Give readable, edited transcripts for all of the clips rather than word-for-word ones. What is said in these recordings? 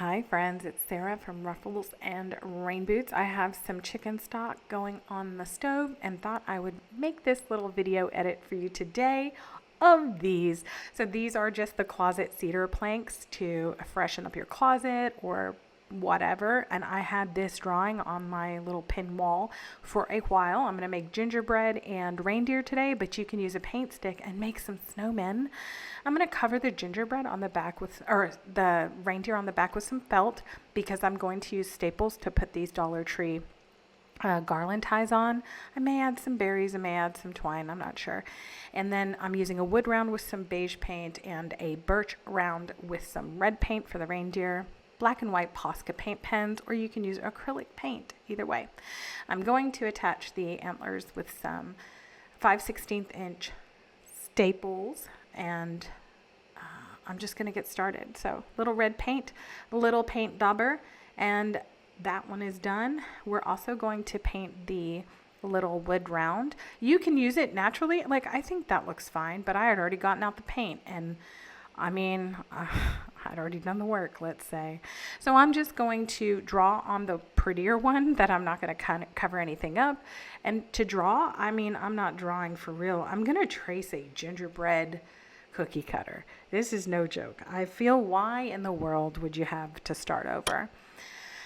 Hi friends, it's Sarah from Ruffles and Rain Boots. I have some chicken stock going on the stove and thought I would make this little video edit for you today of these. So these are just the closet cedar planks to freshen up your closet or whatever, and I had this drawing on my little pin wall for a while. I'm going to make gingerbread and reindeer today, but you can use a paint stick and make some snowmen. I'm going to cover the gingerbread on the back with, or the reindeer on the back with some felt, because I'm going to use staples to put these Dollar Tree garland ties on. I may add some berries, I may add some twine, I'm not sure. And then I'm using a wood round with some beige paint and a birch round with some red paint for the reindeer, black and white Posca paint pens, or you can use acrylic paint, either way. I'm going to attach the antlers with some 5/16 inch staples, and I'm just going to get started. So little red paint, little paint dauber, and that one is done. We're also going to paint the little wood round. You can use it naturally, like I think that looks fine, but I had already gotten out the paint, and I mean, I'd already done the work, let's say. So I'm just going to draw on the prettier one that I'm not going to cover anything up. And to draw, I mean, I'm not drawing for real. I'm going to trace a gingerbread cookie cutter. This is no joke. I feel, why in the world would you have to start over?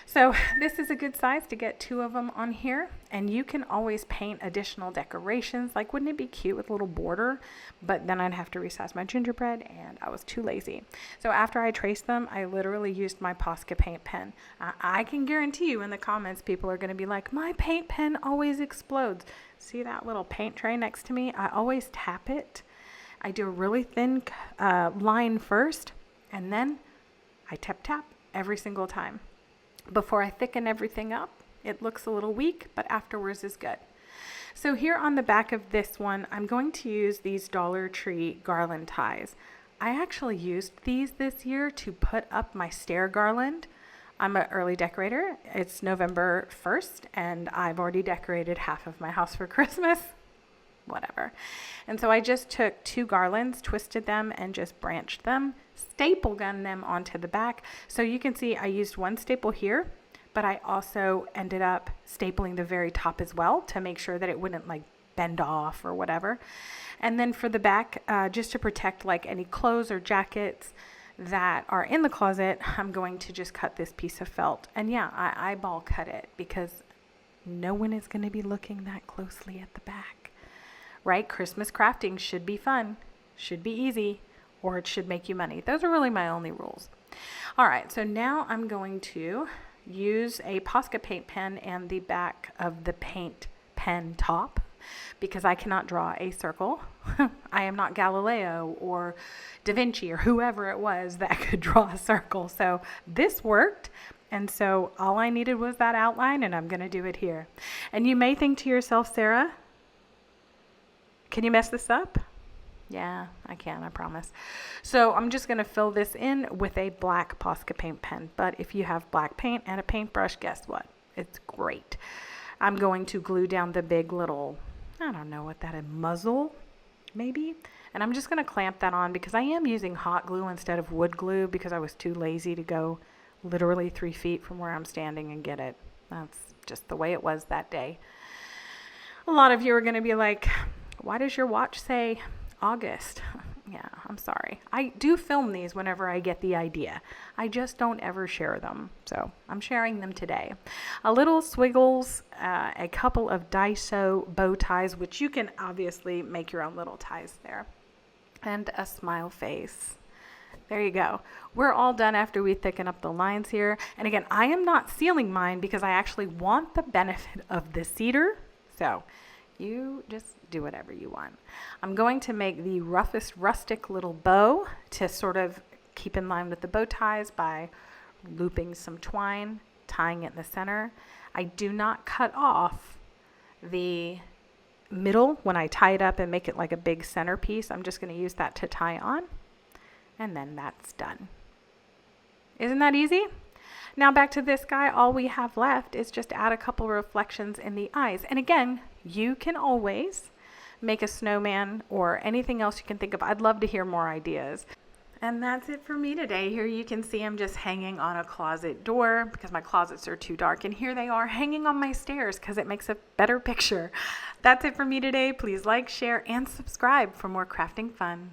So this is a good size to get 2 of them on here, and you can always paint additional decorations. Like, wouldn't it be cute with a little border? But then I'd have to resize my gingerbread, and I was too lazy. So after I traced them, I literally used my Posca paint pen. I can guarantee you in the comments, people are going to be like, my paint pen always explodes. See that little paint tray next to me? I always tap it. I do a really thin line first, and then I tap every single time. Before I thicken everything up, it looks a little weak, but afterwards is good. So here on the back of this one, I'm going to use these Dollar Tree garland ties. I actually used these this year to put up my stair garland. I'm an early decorator. It's November 1st, and I've already decorated half of my house for Christmas. Whatever. And so I just took 2 garlands, twisted them, and just branched them, staple gunned them onto the back. So you can see I used 1 staple here, but I also ended up stapling the very top as well to make sure that it wouldn't like bend off or whatever. And then for the back, just to protect like any clothes or jackets that are in the closet, I'm going to just cut this piece of felt. And yeah, I eyeball cut it because no one is going to be looking that closely at the back. Right? Christmas crafting should be fun, should be easy, or it should make you money. Those are really my only rules. All right, so now I'm going to use a Posca paint pen and the back of the paint pen top, because I cannot draw a circle. I am not Galileo or Da Vinci or whoever it was that could draw a circle. So this worked. And so all I needed was that outline, and I'm going to do it here. And you may think to yourself, Sarah, can you mess this up? Yeah, I can, I promise. So I'm just going to fill this in with a black Posca paint pen. But if you have black paint and a paintbrush, guess what? It's great. I'm going to glue down the big little, I don't know what that is, muzzle, maybe? And I'm just going to clamp that on because I am using hot glue instead of wood glue because I was too lazy to go literally 3 feet from where I'm standing and get it. That's just the way it was that day. A lot of you are going to be like, why does your watch say August? Yeah, I'm sorry. I do film these whenever I get the idea. I just don't ever share them. So I'm sharing them today. A little swiggles, a couple of Daiso bow ties, which you can obviously make your own little ties there, and a smile face. There you go. We're all done after we thicken up the lines here. And again, I am not sealing mine because I actually want the benefit of the cedar. So you just do whatever you want. I'm going to make the roughest rustic little bow to sort of keep in line with the bow ties by looping some twine, tying it in the center. I do not cut off the middle when I tie it up and make it like a big centerpiece. I'm just going to use that to tie on, and then that's done. Isn't that easy? Now back to this guy, all we have left is just add a couple reflections in the eyes. And again, you can always make a snowman or anything else you can think of. I'd love to hear more ideas. And that's it for me today. Here you can see I'm just hanging on a closet door because my closets are too dark. And here they are hanging on my stairs because it makes a better picture. That's it for me today. Please like, share, and subscribe for more crafting fun.